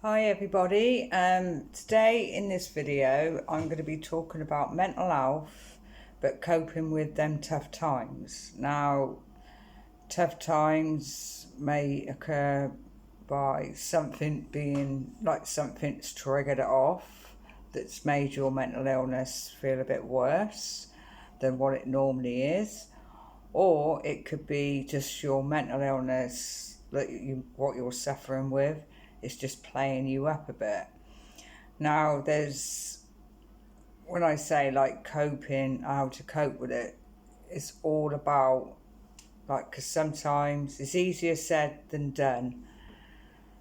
Hi everybody. Today in this video I'm going to be talking about mental health but coping with them tough times. Now, tough times may occur by something being like something's triggered it off that's made your mental illness feel a bit worse than what it normally is, or it could be just your mental illness that what you're suffering with is just playing you up a bit. Now, when I say like coping, how to cope with it, it's all about like, because sometimes it's easier said than done.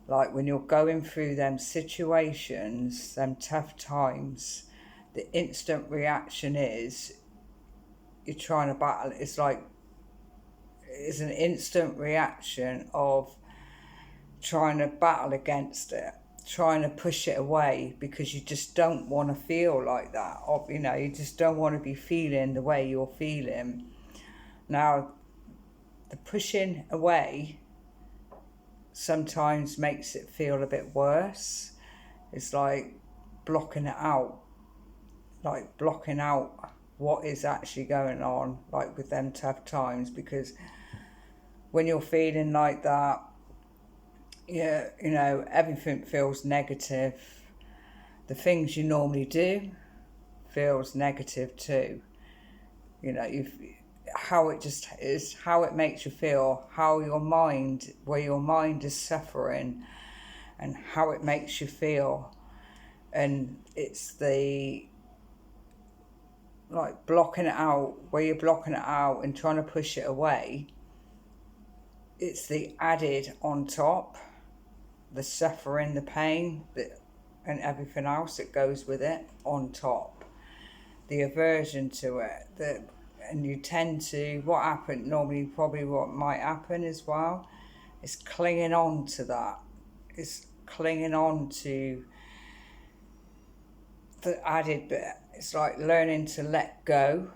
Like when you're going through them situations, them tough times, the instant reaction is you're trying to battle. It's an instant reaction of trying to battle against it, trying to push it away because you just don't want to feel like that. Or, you just don't want to be feeling the way you're feeling. Now, the pushing away sometimes makes it feel a bit worse. It's like blocking it out, like blocking out what is actually going on, like with them tough times, because when you're feeling like that, yeah, everything feels negative. The things you normally do feels negative too. You've how it just is, how it makes you feel, where your mind is suffering, and how it makes you feel. And it's the like blocking it out, where you're blocking it out and trying to push it away. It's the added on top, the suffering, the pain, and everything else that goes with it on top. The aversion to it, and you tend to, what happened normally, probably what might happen as well, is clinging on to that. It's clinging on to the added bit. It's like learning to let go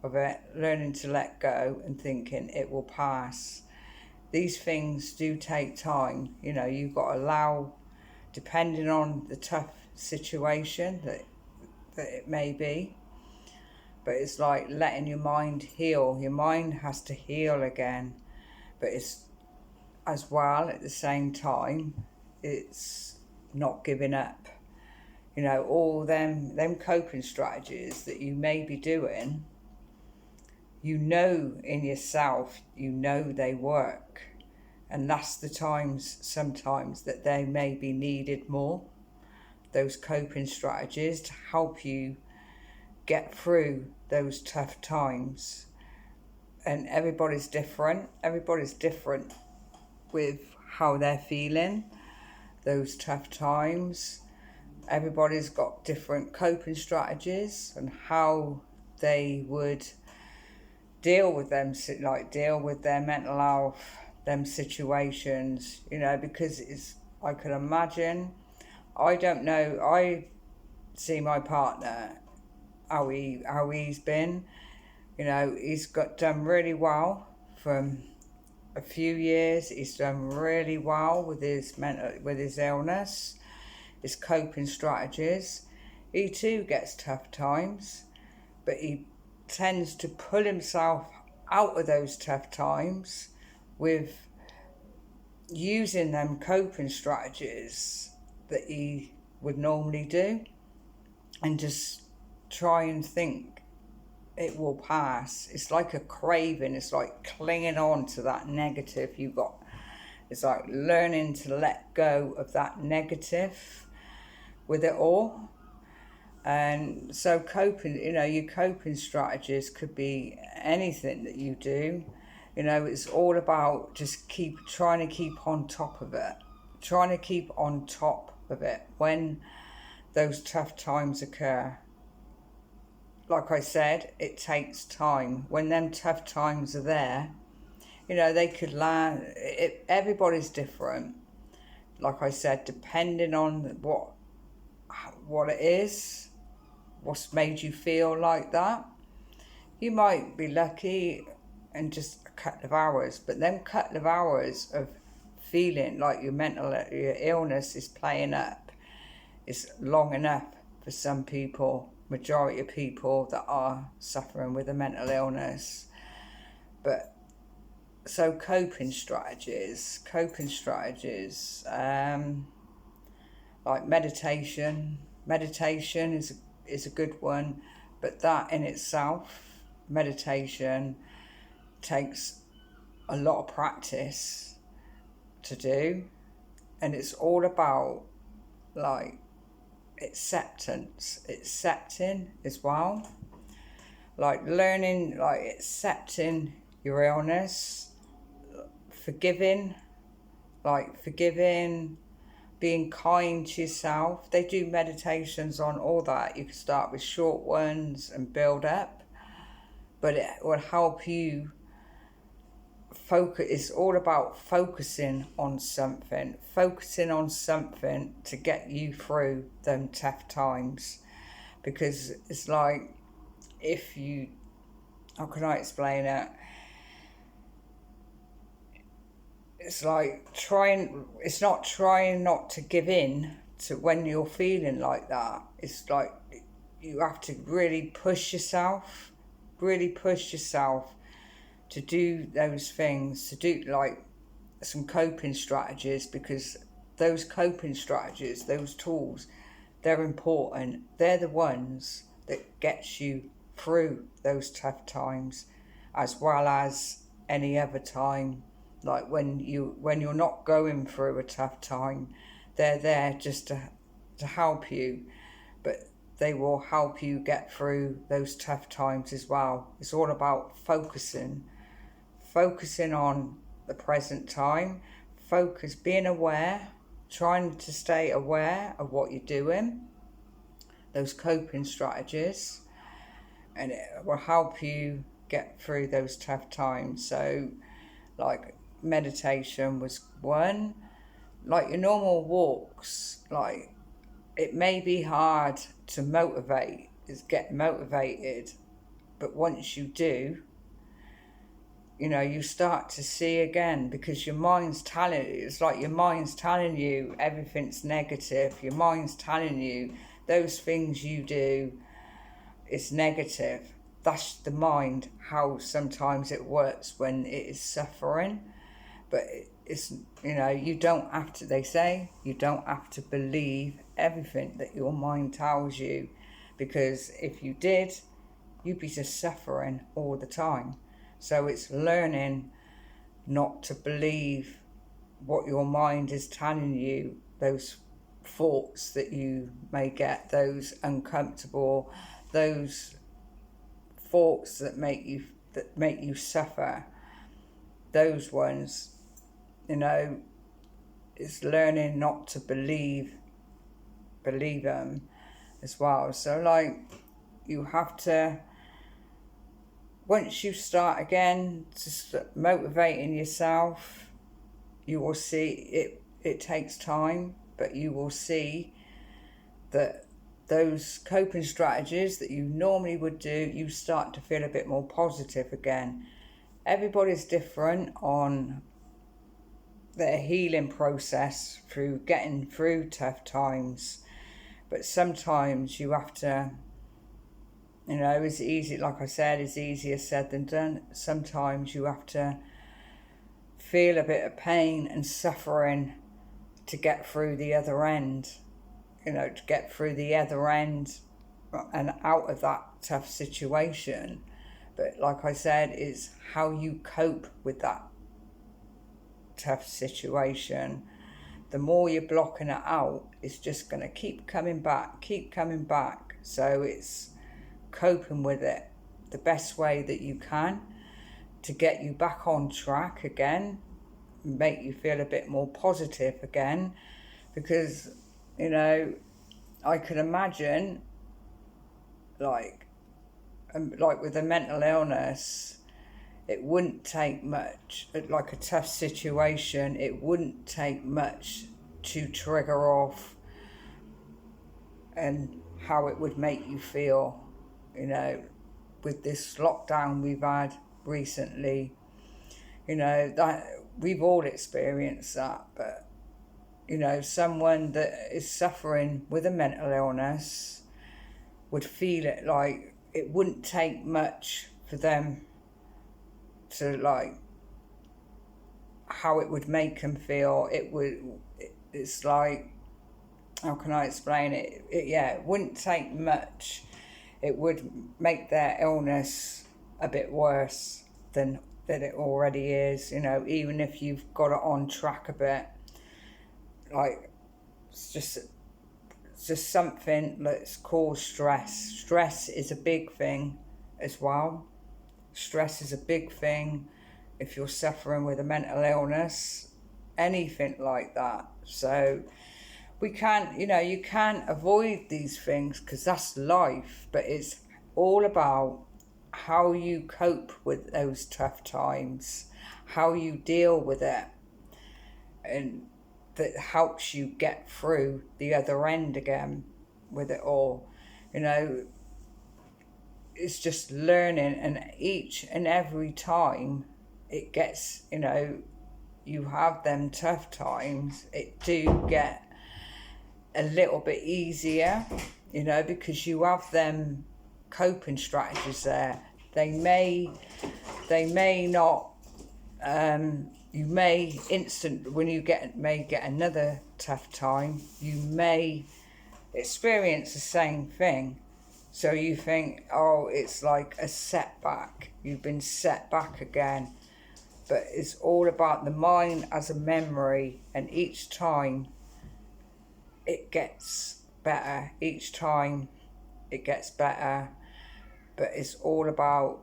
of it, learning to let go and thinking it will pass. These things do take time. You've got to allow, depending on the tough situation that it may be. But it's like letting your mind heal. Your mind has to heal again. But it's, as well, at the same time, it's not giving up. All them coping strategies that you may be doing, in yourself, they work. And that's the times sometimes that they may be needed more. Those coping strategies to help you get through those tough times. And everybody's different. Everybody's different with how they're feeling those tough times. Everybody's got different coping strategies and how they would deal with them, like deal with their mental health, them situations, because I can imagine, I don't know, I see my partner, how he's been, he's done really well from a few years. He's done really well with his illness, his coping strategies. He too gets tough times, but he tends to pull himself out of those tough times with using them coping strategies that he would normally do, and just try and think it will pass. It's like a craving. It's like clinging on to that negative you got. It's like learning to let go of that negative with it all. And so your coping strategies could be anything that you do. It's all about just trying to keep on top of it. Trying to keep on top of it when those tough times occur. Like I said, it takes time. When them tough times are there, they could land. Everybody's different. Like I said, depending on what it is, what's made you feel like that. You might be lucky in just a couple of hours, but them couple of hours of feeling like your illness is playing up is long enough for some people, majority of people that are suffering with a mental illness. But so coping strategies, like meditation is a good one, but that in itself, meditation takes a lot of practice to do, and it's all about like accepting as well, like learning, like accepting your illness, forgiving, being kind to yourself. They do meditations on all that. You can start with short ones and build up, but it will help you focus. It's all about focusing on something to get you through them tough times. Because it's like, how can I explain it? It's like it's not trying not to give in to when you're feeling like that. It's like you have to really push yourself to do those things, to do like some coping strategies, because those coping strategies, those tools, they're important. They're the ones that gets you through those tough times, as well as any other time. Like when you're not going through a tough time, they're there just to help you, but they will help you get through those tough times as well. It's all about focusing on the present time, being aware, trying to stay aware of what you're doing, those coping strategies, and it will help you get through those tough times. So like meditation was one, like your normal walks, like it may be hard to get motivated, but once you do, you start to see again, because your mind's telling you, it's like your mind's telling you everything's negative. Your mind's telling you those things you do is negative. That's the mind, how sometimes it works when it is suffering. But it's, you don't have to, they say, you don't have to believe everything that your mind tells you, because if you did, you'd be just suffering all the time. So it's learning not to believe what your mind is telling you, those thoughts that you may get, those uncomfortable, those thoughts that make you suffer, those ones, it's learning not to believe them as well. So like you have to, once you start again to motivating yourself, you will see it takes time, but you will see that those coping strategies that you normally would do, you start to feel a bit more positive again. Everybody's different on their healing process through getting through tough times, but sometimes you have to, it's easy, like I said, it's easier said than done. Sometimes you have to feel a bit of pain and suffering to get through the other end, and out of that tough situation. But like I said, it's how you cope with that tough situation. The more you're blocking it out, it's just going to keep coming back. So it's coping with it the best way that you can to get you back on track again, make you feel a bit more positive again, because I can imagine like with a mental illness, it wouldn't take much, like a tough situation, it wouldn't take much to trigger off and how it would make you feel, with this lockdown we've had recently, that we've all experienced that, but you know, someone that is suffering with a mental illness would feel it like it wouldn't take much for them to, like, how it would make them feel. It's like, how can I explain it? It wouldn't take much. It would make their illness a bit worse than it already is, you know, even if you've got it on track a bit. Like, it's just something that's called stress. Stress is a big thing as well. Stress is a big thing if you're suffering with a mental illness, anything like that. So we can't, you know, you can't avoid these things because that's life, but it's all about how you cope with those tough times, how you deal with it, and that helps you get through the other end again with it all. You know, it's just learning, and each and every time it gets, you know, you have them tough times, it do get a little bit easier, you know, because you have them coping strategies there. They may not, you may when you may get another tough time, you may experience the same thing. So you think, oh, it's like a setback. You've been set back again. But it's all about the mind as a memory, and each time it gets better. Each time it gets better. But it's all about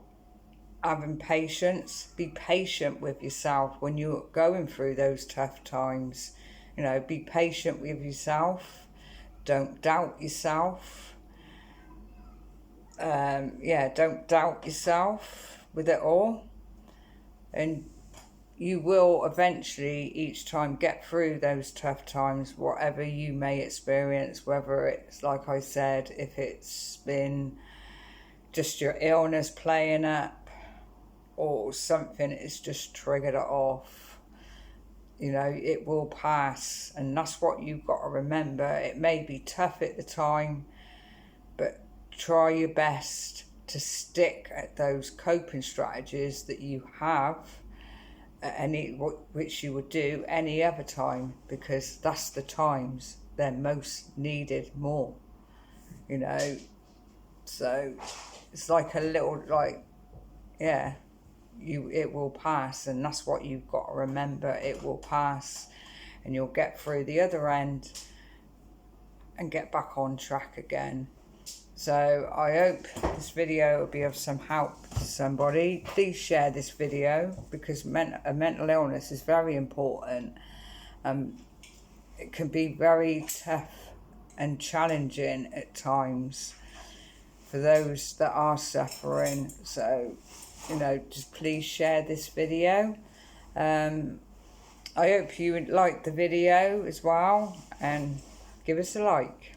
having patience. Be patient with yourself when you're going through those tough times. You know, be patient with yourself. Don't doubt yourself. Don't doubt yourself with it all. And you will eventually each time get through those tough times, whatever you may experience, whether it's, like I said, if it's been just your illness playing up or something, it's just triggered it off. You know, it will pass, and that's what you've got to remember. It may be tough at the time, but try your best to stick at those coping strategies that you have, which you would do any other time, because that's the times they're most needed more, you know. So it's like a little, like, it will pass, and that's what you've got to remember. It will pass, and you'll get through the other end and get back on track again. So I hope this video will be of some help to somebody. Please share this video, because a mental illness is very important. It can be very tough and challenging at times for those that are suffering. So, you know, just please share this video. I hope you would like the video as well, and give us a like.